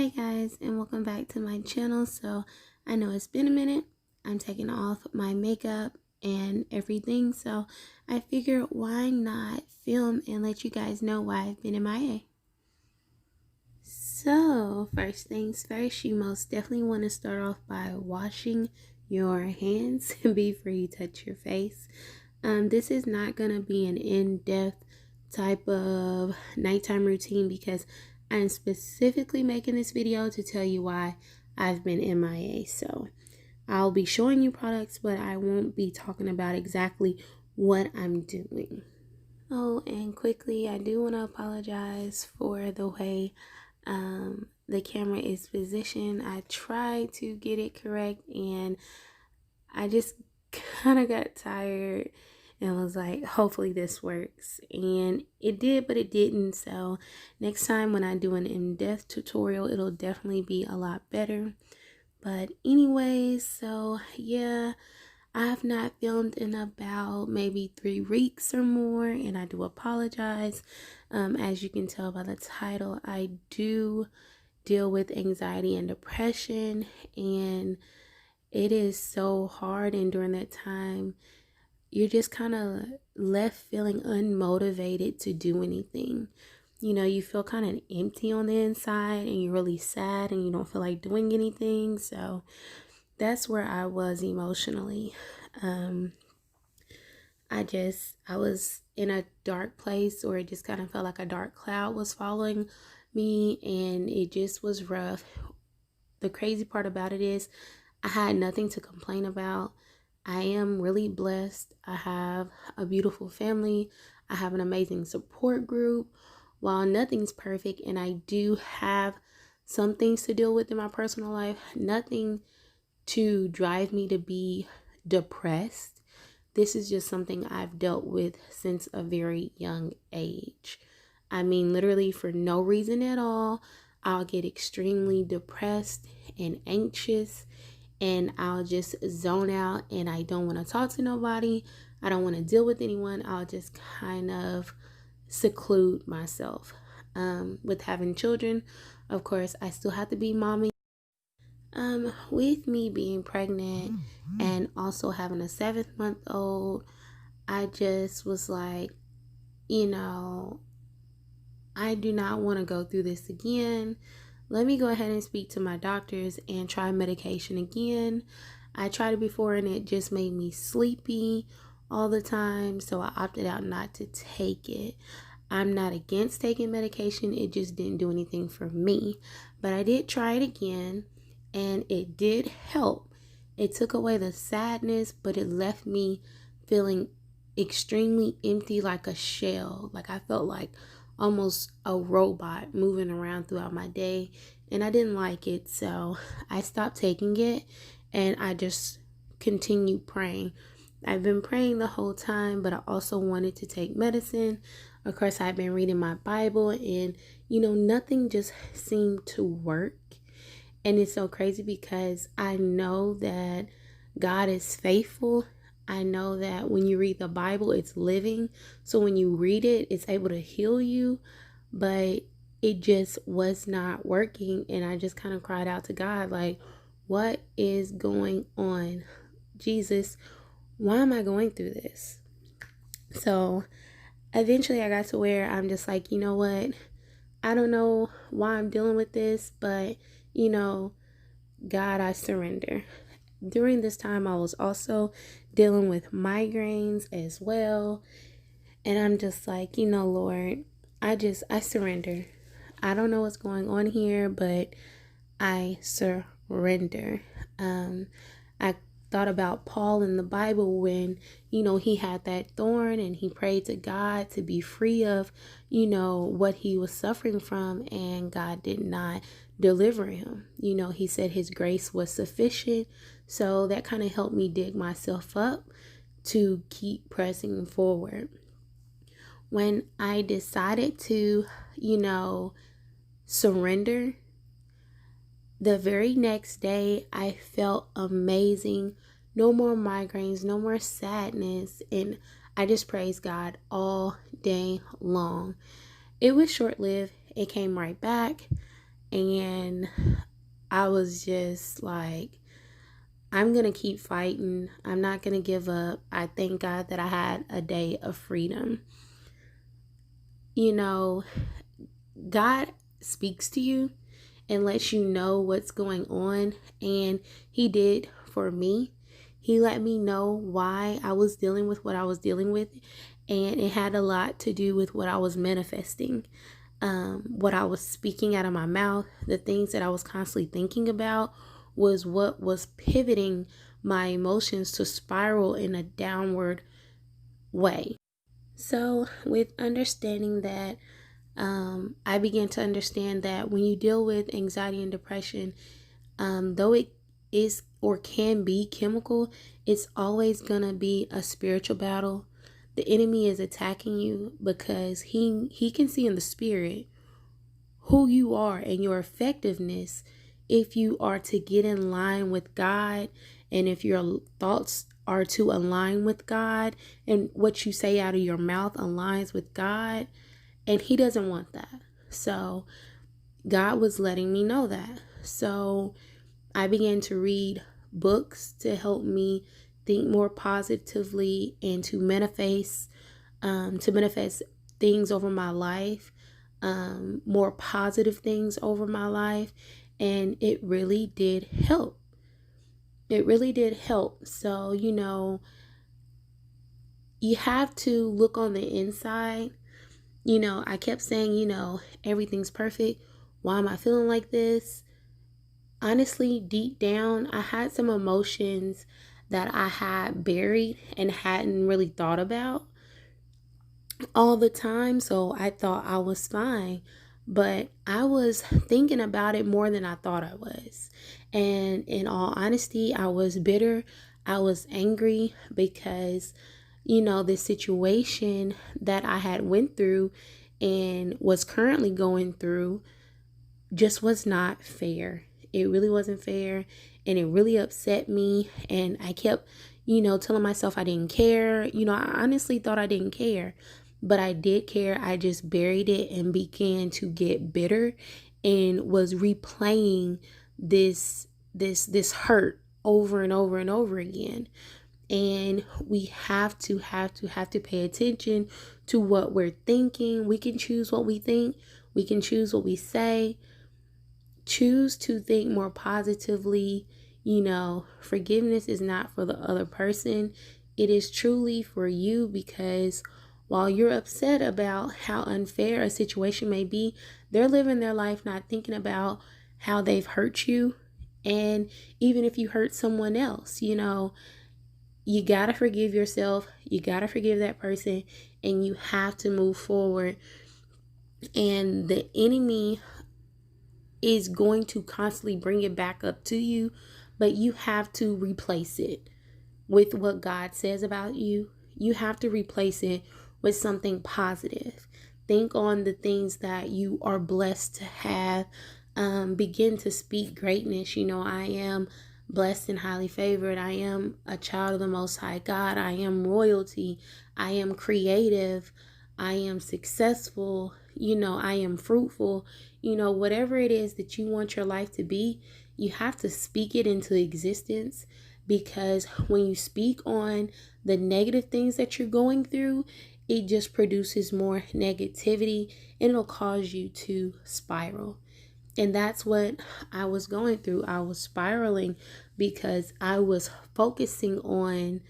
Hi guys, and welcome back to my channel. So I know it's been a minute. I'm taking off my makeup and everything, so I figured why not film and let you guys know why I've been MIA. So first things first, you most definitely want to start off by washing your hands before you touch your face. This is not gonna be an in-depth type of nighttime routine because I'm specifically making this video to tell you why I've been MIA. So I'll be showing you products, but I won't be talking about exactly what I'm doing. Oh, and quickly, I do want to apologize for the way the camera is positioned. I tried to get it correct and I just kind of got tired and was like, hopefully this works, and it did, but it didn't. So next time when I do an in-depth tutorial, it'll definitely be a lot better. But anyways, so yeah, I have not filmed in about maybe 3 weeks or more, and I do apologize. As you can tell by the title, I do deal with anxiety and depression, and it is so hard, and during that time you're just kind of left feeling unmotivated to do anything. You know, you feel kind of empty on the inside and you're really sad and you don't feel like doing anything. So that's where I was emotionally. I was in a dark place, or it just kind of felt like a dark cloud was following me, and it just was rough. The crazy part about it is I had nothing to complain about. I am really blessed. I have a beautiful family. I have an amazing support group. While nothing's perfect and I do have some things to deal with in my personal life, nothing to drive me to be depressed. This is just something I've dealt with since a very young age. I mean, literally for no reason at all, I'll get extremely depressed and anxious, and I'll just zone out and I don't want to talk to nobody. I don't want to deal with anyone. I'll just kind of seclude myself. With having children, of course, I still have to be mommy. With me being pregnant and also having a 7-month-old, I just was like, you know, I do not want to go through this again. Let me go ahead and speak to my doctors and try medication again. I tried it before and it just made me sleepy all the time, so I opted out not to take it. I'm not against taking medication, it just didn't do anything for me. But I did try it again and it did help. It took away the sadness, but it left me feeling extremely empty, like a shell. Like I felt like almost a robot moving around throughout my day, and I didn't like it, so I stopped taking it and I just continued praying. I've been praying the whole time, but I also wanted to take medicine. Of course, I've been reading my Bible, and nothing just seemed to work. And it's so crazy because I know that God is faithful. I know that when you read the Bible, it's living. So when you read it, it's able to heal you. But it just was not working. And I just kind of cried out to God, like, what is going on? Jesus, why am I going through this? So eventually I got to where I'm just like, you know what? I don't know why I'm dealing with this, but, God, I surrender. During this time, I was also dealing with migraines as well. And I'm just like, Lord, I surrender. I don't know what's going on here, but I surrender. I thought about Paul in the Bible when, he had that thorn and he prayed to God to be free of, what he was suffering from, and God did not deliver him. He said his grace was sufficient. So that kind of helped me dig myself up to keep pressing forward. When I decided to, surrender, the very next day, I felt amazing. No more migraines, no more sadness. And I just praised God all day long. It was short-lived. It came right back. And I was just like, I'm going to keep fighting. I'm not going to give up. I thank God that I had a day of freedom. You know, God speaks to you and lets you know what's going on. And He did for me. He let me know why I was dealing with what I was dealing with. And it had a lot to do with what I was manifesting, what I was speaking out of my mouth, the things that I was constantly thinking about was what was pivoting my emotions to spiral in a downward way. So, with understanding that, I began to understand that when you deal with anxiety and depression, though it is or can be chemical, it's always going to be a spiritual battle. The enemy is attacking you because he can see in the spirit who you are and your effectiveness if you are to get in line with God, and if your thoughts are to align with God and what you say out of your mouth aligns with God, and He doesn't want that. So God was letting me know that. So I began to read books to help me think more positively and to manifest things over my life, more positive things over my life. And it really did help. It really did help. So, you have to look on the inside. I kept saying, everything's perfect. Why am I feeling like this? Honestly, deep down, I had some emotions that I had buried and hadn't really thought about all the time. So I thought I was fine. But I was thinking about it more than I thought I was. And in all honesty, I was bitter. I was angry because, this situation that I had went through and was currently going through just was not fair. It really wasn't fair, and it really upset me. And I kept, telling myself I didn't care. I honestly thought I didn't care, but I did care. I just buried it and began to get bitter and was replaying this hurt over and over and over again. And we have to pay attention to what we're thinking. We can choose what we think. We can choose what we say. Choose to think more positively. Forgiveness is not for the other person. It is truly for you, because while you're upset about how unfair a situation may be, they're living their life not thinking about how they've hurt you. And even if you hurt someone else, you got to forgive yourself. You got to forgive that person, and you have to move forward. And the enemy is going to constantly bring it back up to you, but you have to replace it with what God says about you. You have to replace it with something positive. Think on the things that you are blessed to have. Begin to speak greatness. I am blessed and highly favored. I am a child of the Most High God. I am royalty. I am creative. I am successful. I am fruitful. Whatever it is that you want your life to be, you have to speak it into existence, because when you speak on the negative things that you're going through, it just produces more negativity and it'll cause you to spiral. And that's what I was going through. I was spiraling because I was focusing on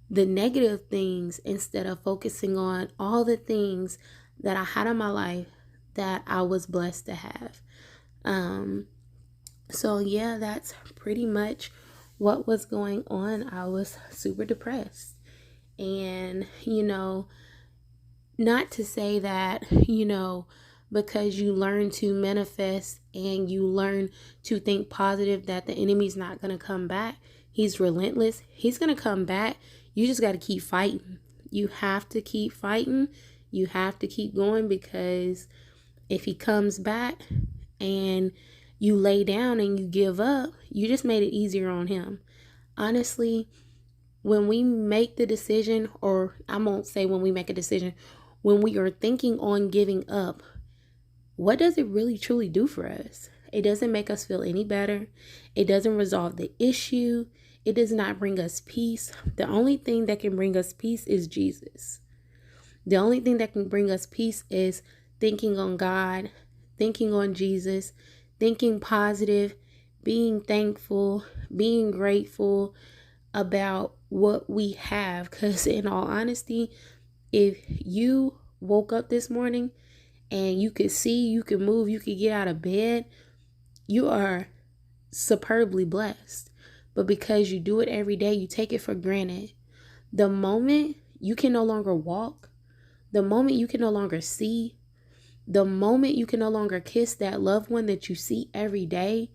the negative things instead of focusing on all the things that I had in my life that I was blessed to have. So yeah, that's pretty much what was going on. I was super depressed. And, not to say that, because you learn to manifest and you learn to think positive, that the enemy's not going to come back. He's relentless. He's going to come back. You just got to keep fighting. You have to keep fighting. You have to keep going, because if he comes back and you lay down and you give up, you just made it easier on him. Honestly, when we make the decision, or I won't say when we make a decision, when we are thinking on giving up, what does it really truly do for us? It doesn't make us feel any better. It doesn't resolve the issue. It does not bring us peace. The only thing that can bring us peace is Jesus. The only thing that can bring us peace is thinking on God, thinking on Jesus, thinking positive, being thankful, being grateful about what we have. Because in all honesty, if you woke up this morning and you could see, you could move, you could get out of bed, you are superbly blessed. But because you do it every day, you take it for granted. The moment you can no longer walk, the moment you can no longer see, the moment you can no longer kiss that loved one that you see every day,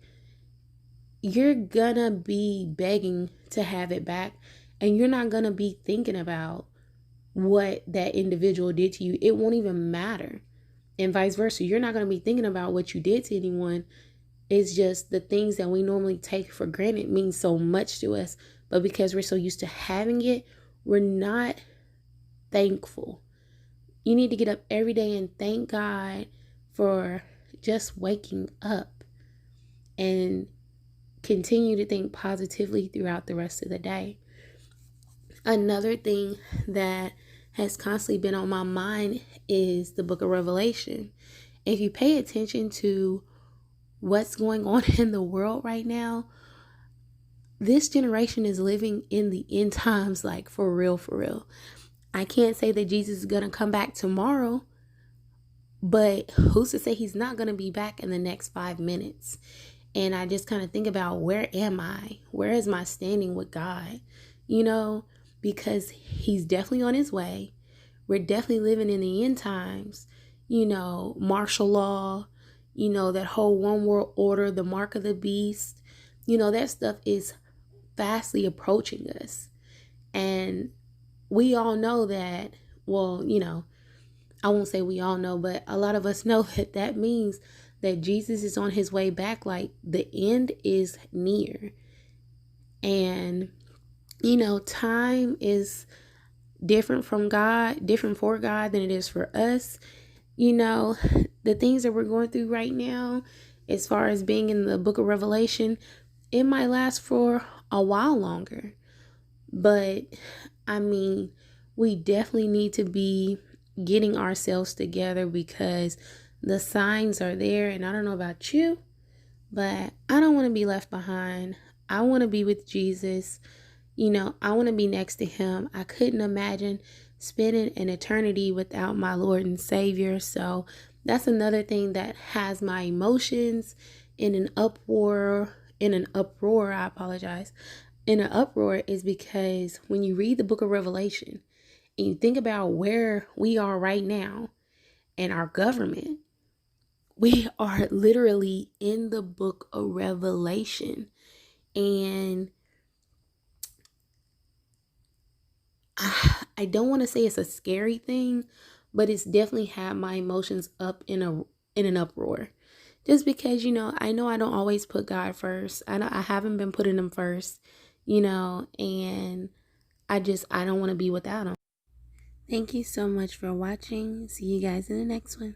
you're gonna be begging to have it back, and you're not gonna be thinking about what that individual did to you. It won't even matter. And vice versa. You're not gonna be thinking about what you did to anyone. It's just the things that we normally take for granted mean so much to us. But because we're so used to having it, we're not thankful. You need to get up every day and thank God for just waking up, and continue to think positively throughout the rest of the day. Another thing that has constantly been on my mind is the book of Revelation. If you pay attention to what's going on in the world right now, this generation is living in the end times, like for real, for real. I can't say that Jesus is going to come back tomorrow, but who's to say he's not going to be back in the next 5 minutes? And I just kind of think about, where am I? Where is my standing with God? You know, because he's definitely on his way. We're definitely living in the end times. You know, martial law, you know, that whole one world order, the mark of the beast, you know, that stuff is fastly approaching us. And we all know that, well, you know, I won't say we all know, but a lot of us know that that means that Jesus is on his way back. Like, the end is near. And, you know, time is different from God, different for God than it is for us. You know, the things that we're going through right now, as far as being in the book of Revelation, it might last for a while longer. But, I mean, we definitely need to be getting ourselves together, because the signs are there. And I don't know about you, but I don't want to be left behind. I want to be with Jesus. You know, I want to be next to him. I couldn't imagine spending an eternity without my Lord and Savior. So that's another thing that has my emotions in an uproar, I apologize. In an uproar, is because when you read the book of Revelation and you think about where we are right now and our government, we are literally in the book of Revelation. And I don't want to say it's a scary thing, but it's definitely had my emotions up in an uproar. Just because, you know I don't always put God first. I haven't been putting him first, you know, and I don't want to be without him. Thank you so much for watching. See you guys in the next one.